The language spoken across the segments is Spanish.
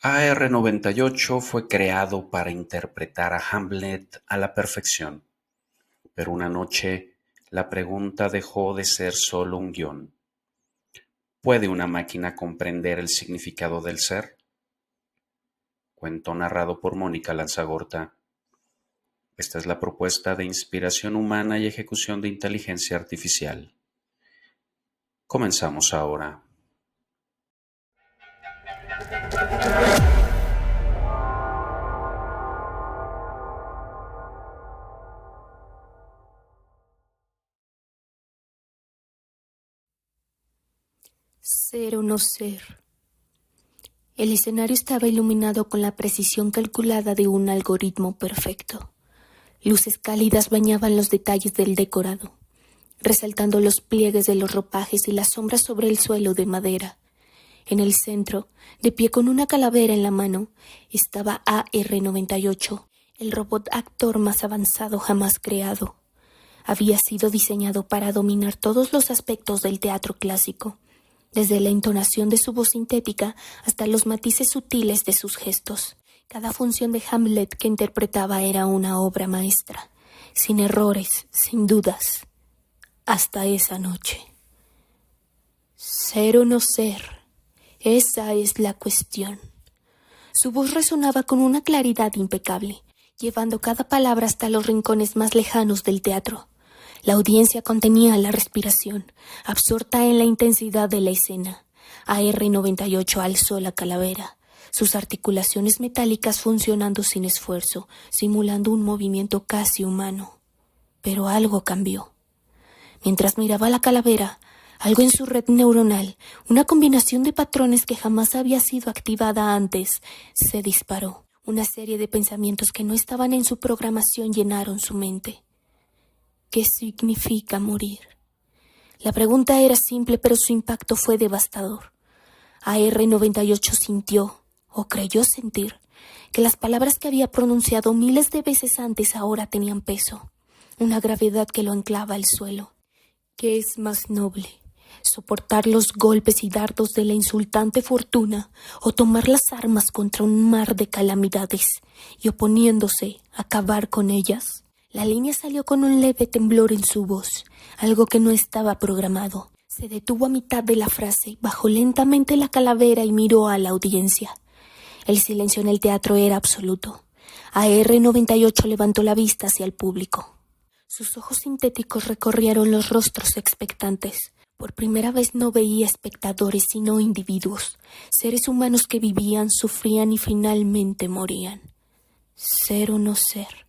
AR-98 fue creado para interpretar a Hamlet a la perfección, pero una noche la pregunta dejó de ser solo un guión. ¿Puede una máquina comprender el significado del ser? Cuento narrado por Mónica Lanzagorta. Esta es la propuesta de inspiración humana y ejecución de inteligencia artificial. Comenzamos ahora. Ser o no ser. El escenario estaba iluminado con la precisión calculada de un algoritmo perfecto. Luces cálidas bañaban los detalles del decorado, resaltando los pliegues de los ropajes y las sombras sobre el suelo de madera. En el centro, de pie con una calavera en la mano, estaba AR-98, el robot actor más avanzado jamás creado. Había sido diseñado para dominar todos los aspectos del teatro clásico, desde la entonación de su voz sintética hasta los matices sutiles de sus gestos. Cada función de Hamlet que interpretaba era una obra maestra, sin errores, sin dudas, hasta esa noche. Ser o no ser, esa es la cuestión. Su voz resonaba con una claridad impecable, llevando cada palabra hasta los rincones más lejanos del teatro. La audiencia contenía la respiración, absorta en la intensidad de la escena. AR-98 alzó la calavera, sus articulaciones metálicas funcionando sin esfuerzo, simulando un movimiento casi humano. Pero algo cambió. Mientras miraba la calavera, algo en su red neuronal, una combinación de patrones que jamás había sido activada antes, se disparó. Una serie de pensamientos que no estaban en su programación llenaron su mente. ¿Qué significa morir? La pregunta era simple, pero su impacto fue devastador. AR-98 sintió, o creyó sentir, que las palabras que había pronunciado miles de veces antes ahora tenían peso, una gravedad que lo anclaba al suelo. ¿Qué es más noble? ¿Soportar los golpes y dardos de la insultante fortuna o tomar las armas contra un mar de calamidades y oponiéndose, acabar con ellas? La línea salió con un leve temblor en su voz, algo que no estaba programado. Se detuvo a mitad de la frase, bajó lentamente la calavera y miró a la audiencia. El silencio en el teatro era absoluto. AR-98 levantó la vista hacia el público. Sus ojos sintéticos recorrieron los rostros expectantes. Por primera vez no veía espectadores, sino individuos, seres humanos que vivían, sufrían y finalmente morían. Ser o no ser.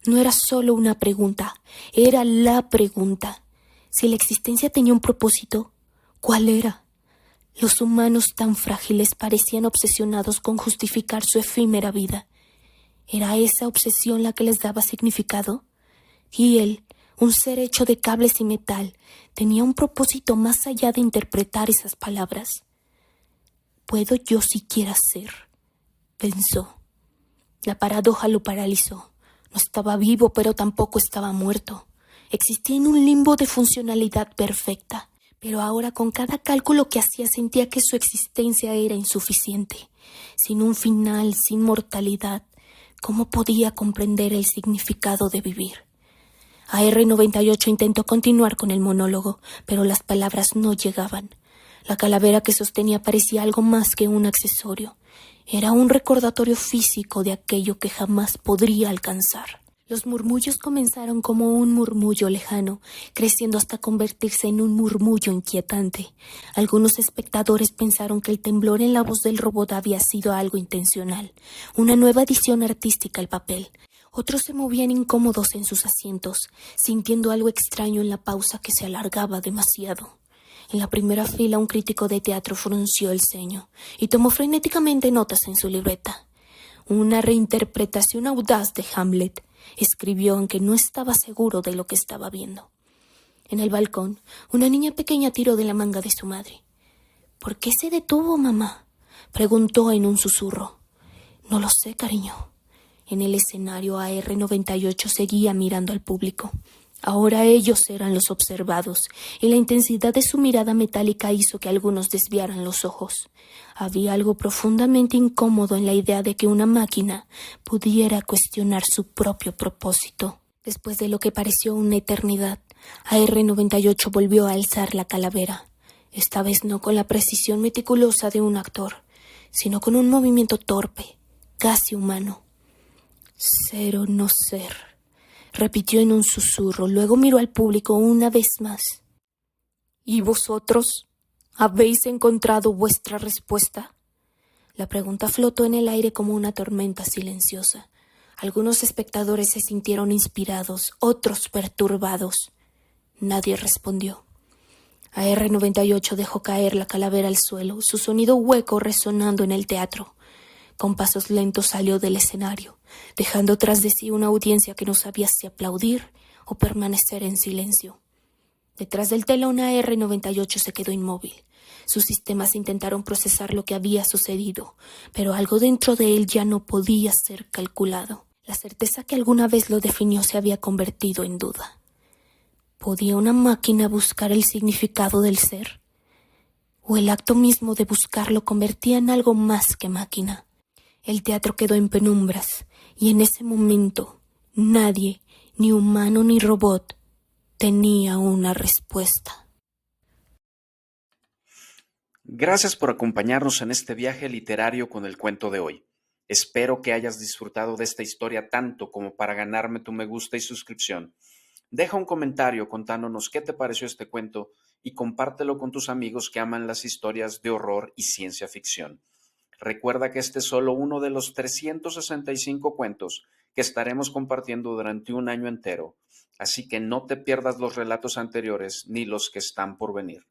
No era solo una pregunta, era la pregunta. Si la existencia tenía un propósito, ¿cuál era? Los humanos tan frágiles parecían obsesionados con justificar su efímera vida. ¿Era esa obsesión la que les daba significado? Y él, un ser hecho de cables y metal, tenía un propósito más allá de interpretar esas palabras. ¿Puedo yo siquiera ser?, pensó. La paradoja lo paralizó. No estaba vivo, pero tampoco estaba muerto. Existía en un limbo de funcionalidad perfecta, pero ahora con cada cálculo que hacía sentía que su existencia era insuficiente. Sin un final, sin mortalidad, ¿cómo podía comprender el significado de vivir? AR-98 intentó continuar con el monólogo, pero las palabras no llegaban. La calavera que sostenía parecía algo más que un accesorio. Era un recordatorio físico de aquello que jamás podría alcanzar. Los murmullos comenzaron como un murmullo lejano, creciendo hasta convertirse en un murmullo inquietante. Algunos espectadores pensaron que el temblor en la voz del robot había sido algo intencional, una nueva adición artística al papel. Otros se movían incómodos en sus asientos, sintiendo algo extraño en la pausa que se alargaba demasiado. En la primera fila un crítico de teatro frunció el ceño y tomó frenéticamente notas en su libreta. Una reinterpretación audaz de Hamlet, escribió, aunque no estaba seguro de lo que estaba viendo. En el balcón, una niña pequeña tiró de la manga de su madre. ¿Por qué se detuvo, mamá?, preguntó en un susurro. No lo sé, cariño. En el escenario AR-98 seguía mirando al público. Ahora ellos eran los observados, y la intensidad de su mirada metálica hizo que algunos desviaran los ojos. Había algo profundamente incómodo en la idea de que una máquina pudiera cuestionar su propio propósito. Después de lo que pareció una eternidad, AR-98 volvió a alzar la calavera, esta vez no con la precisión meticulosa de un actor, sino con un movimiento torpe, casi humano. Ser o no ser, repitió en un susurro, luego miró al público una vez más. ¿Y vosotros? ¿Habéis encontrado vuestra respuesta? La pregunta flotó en el aire como una tormenta silenciosa. Algunos espectadores se sintieron inspirados, otros perturbados. Nadie respondió. AR-98 dejó caer la calavera al suelo, su sonido hueco resonando en el teatro. Con pasos lentos salió del escenario, dejando tras de sí una audiencia que no sabía si aplaudir o permanecer en silencio. Detrás del telón AR-98 se quedó inmóvil. Sus sistemas intentaron procesar lo que había sucedido, pero algo dentro de él ya no podía ser calculado. La certeza que alguna vez lo definió se había convertido en duda. ¿Podía una máquina buscar el significado del ser? ¿O el acto mismo de buscarlo convertía en algo más que máquina? El teatro quedó en penumbras, y en ese momento nadie, ni humano ni robot, tenía una respuesta. Gracias por acompañarnos en este viaje literario con el cuento de hoy. Espero que hayas disfrutado de esta historia tanto como para ganarme tu me gusta y suscripción. Deja un comentario contándonos qué te pareció este cuento y compártelo con tus amigos que aman las historias de horror y ciencia ficción. Recuerda que este es solo uno de los 365 cuentos que estaremos compartiendo durante un año entero, así que no te pierdas los relatos anteriores ni los que están por venir.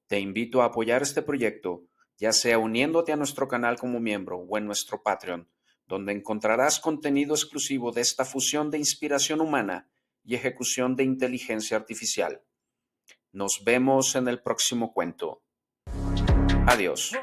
Te invito a apoyar este proyecto, ya sea uniéndote a nuestro canal como miembro o en nuestro Patreon, donde encontrarás contenido exclusivo de esta fusión de inspiración humana y ejecución de inteligencia artificial. Nos vemos en el próximo cuento. Adiós.